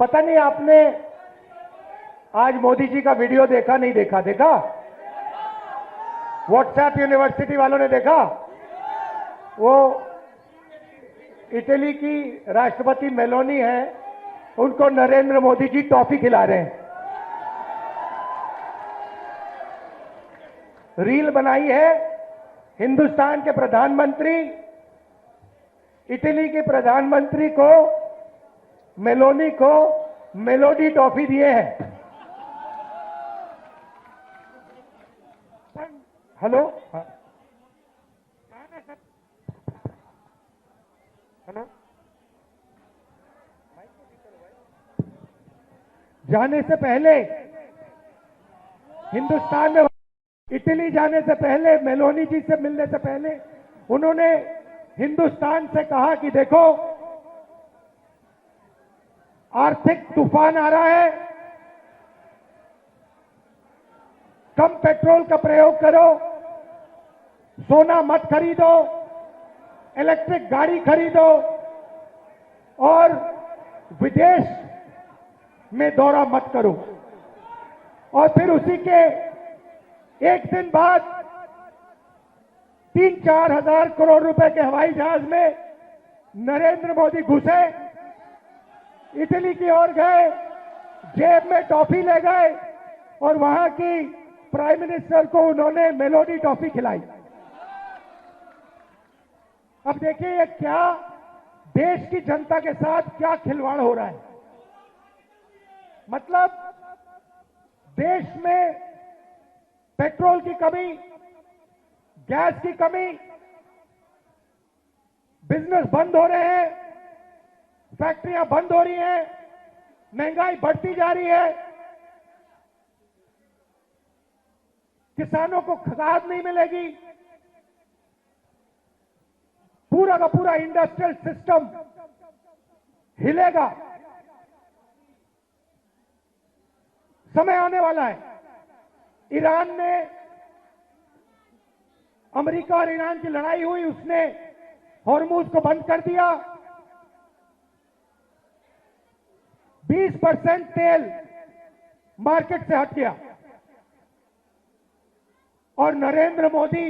पता नहीं आपने आज मोदी जी का वीडियो देखा नहीं देखा? देखा? व्हाट्सएप यूनिवर्सिटी वालों ने देखा? वो इटली की राष्ट्रपति मेलोनी है, उनको नरेंद्र मोदी जी टॉफी खिला रहे हैं। रील बनाई है, हिंदुस्तान के प्रधानमंत्री इटली के प्रधानमंत्री को, मेलोनी को मेलोडी टॉफी दिए हैं। हेलो, हेलो, जाने से पहले हिंदुस्तान में, इटली जाने से पहले, मेलोनी जी से मिलने से पहले उन्होंने हिंदुस्तान से कहा कि देखो आर्थिक तूफान आ रहा है, कम पेट्रोल का प्रयोग करो, सोना मत खरीदो, इलेक्ट्रिक गाड़ी खरीदो और विदेश में दौरा मत करो। और फिर उसी के एक दिन बाद 3-4 हजार करोड़ रुपए के हवाई जहाज में नरेंद्र मोदी घुसे, इटली की ओर गए, जेब में टॉफी ले गए और वहां की प्राइम मिनिस्टर को उन्होंने मेलोडी टॉफी खिलाई। अब देखिए ये क्या देश की जनता के साथ क्या खिलवाड़ हो रहा है। मतलब देश में पेट्रोल की कमी, गैस की कमी, बिजनेस बंद हो रहे हैं, फैक्ट्रियां बंद हो रही हैं, महंगाई बढ़ती जा रही है, किसानों को खाद नहीं मिलेगी, पूरा का पूरा इंडस्ट्रियल सिस्टम हिलेगा। समय आने वाला है, ईरान ने, अमेरिका और ईरान की लड़ाई हुई, उसने हॉर्मुज को बंद कर दिया, 20% तेल मार्केट से हट गया और नरेंद्र मोदी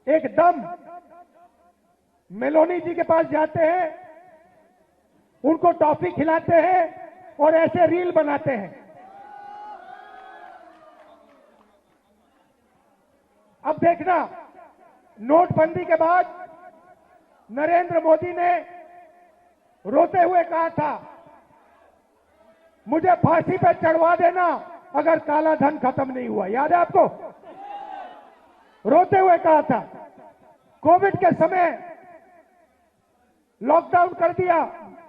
एकदम मेलोनी जी के पास जाते हैं, उनको टॉफी खिलाते हैं और ऐसे रील बनाते हैं। अब देखना, नोटबंदी के बाद नरेंद्र मोदी ने रोते हुए कहा था, मुझे फांसी पर चढ़वा देना अगर काला धन खत्म नहीं हुआ। याद है आपको? रोते हुए कहा था। कोविड के समय लॉकडाउन कर दिया,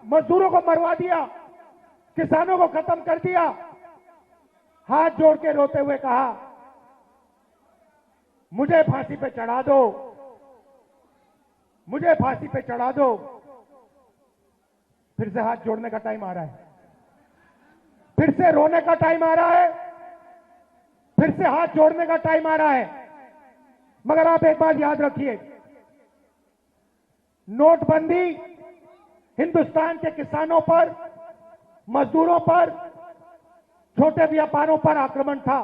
मजदूरों को मरवा दिया, किसानों को खत्म कर दिया, हाथ जोड़ के रोते हुए कहा, मुझे फांसी पे चढ़ा दो, मुझे फांसी पे चढ़ा दो। फिर से हाथ जोड़ने का टाइम आ रहा है, फिर से रोने का टाइम आ रहा है, फिर से हाथ जोड़ने का टाइम आ रहा है। मगर आप एक बात याद रखिए, नोटबंदी हिंदुस्तान के किसानों पर, मजदूरों पर, छोटे व्यापारों पर आक्रमण था।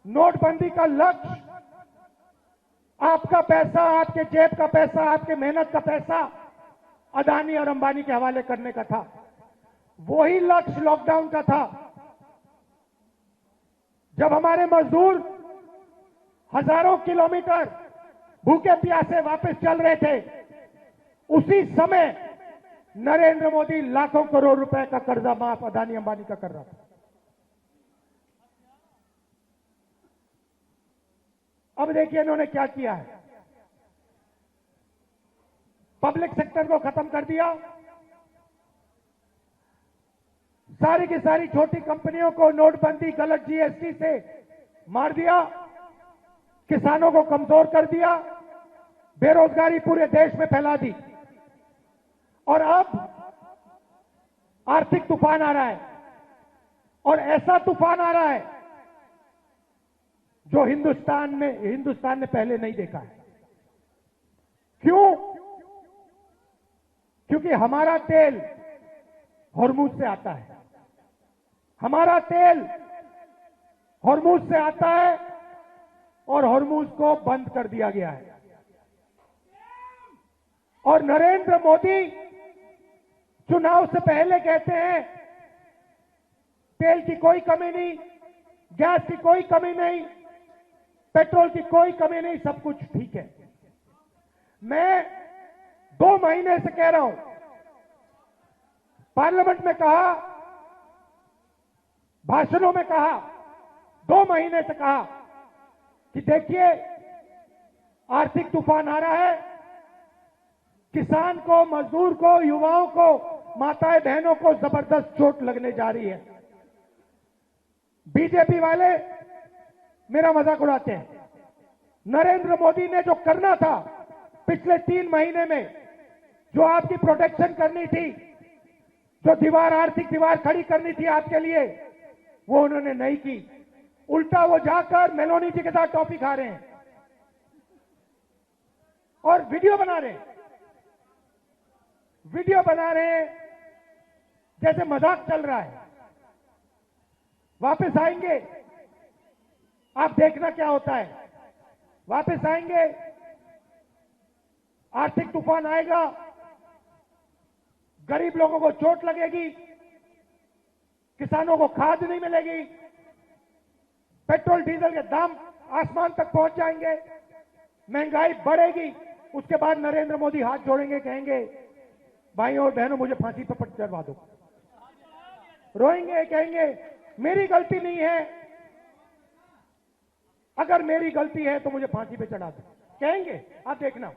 नोटबंदी का लक्ष्य आपका पैसा, आपके जेब का पैसा, आपके मेहनत का पैसा अदानी और अंबानी के हवाले करने का था। वही लक्ष्य लॉकडाउन का था। जब हमारे मजदूर हजारों किलोमीटर भूखे प्यासे वापस चल रहे थे, उसी समय नरेंद्र मोदी लाखों करोड़ रुपए का कर्जा माफ अदानी अंबानी का कर रहा था। अब देखिए इन्होंने क्या किया है, पब्लिक सेक्टर को खत्म कर दिया, सारी की सारी छोटी कंपनियों को नोटबंदी, गलत जीएसटी से मार दिया, किसानों को कमजोर कर दिया, बेरोजगारी पूरे देश में फैला दी। और अब आर्थिक तूफान आ रहा है, और ऐसा तूफान आ रहा है जो हिंदुस्तान ने पहले नहीं देखा है। क्यों? क्योंकि हमारा तेल हॉर्मुज से आता है, हमारा तेल हॉर्मुज से आता है और हॉर्मुज को बंद कर दिया गया है। और नरेंद्र मोदी चुनाव से पहले कहते हैं तेल की कोई कमी नहीं, गैस की कोई कमी नहीं, पेट्रोल की कोई कमी नहीं, सब कुछ ठीक है। मैं 2 महीने से कह रहा हूं, पार्लियामेंट में कहा, भाषणों में कहा, 2 महीने से कहा कि देखिए आर्थिक तूफान आ रहा है, किसान को, मजदूर को, युवाओं को, माताएं बहनों को जबरदस्त चोट लगने जा रही है। बीजेपी वाले मेरा मजाक उड़ाते हैं। नरेंद्र मोदी ने जो करना था पिछले 3 महीने में, जो आपकी प्रोटेक्शन करनी थी, जो दीवार, आर्थिक दीवार खड़ी करनी थी आपके लिए, वो उन्होंने नहीं की। उल्टा वो जाकर मेलोनी जी के साथ टॉफी खा रहे हैं और वीडियो बना रहे हैं, जैसे मजाक चल रहा है। वापस आएंगे, आप देखना क्या होता है। वापस आएंगे, आर्थिक तूफान आएगा, गरीब लोगों को चोट लगेगी, किसानों को खाद नहीं मिलेगी, पेट्रोल डीजल के दाम आसमान तक पहुंच जाएंगे, महंगाई बढ़ेगी। उसके बाद नरेंद्र मोदी हाथ जोड़ेंगे, कहेंगे भाइयों और बहनों मुझे फांसी पर चढ़वा दो। रोएंगे, कहेंगे मेरी गलती नहीं है, अगर मेरी गलती है तो मुझे फांसी पे चढ़ा दो, कहेंगे। आप देखना।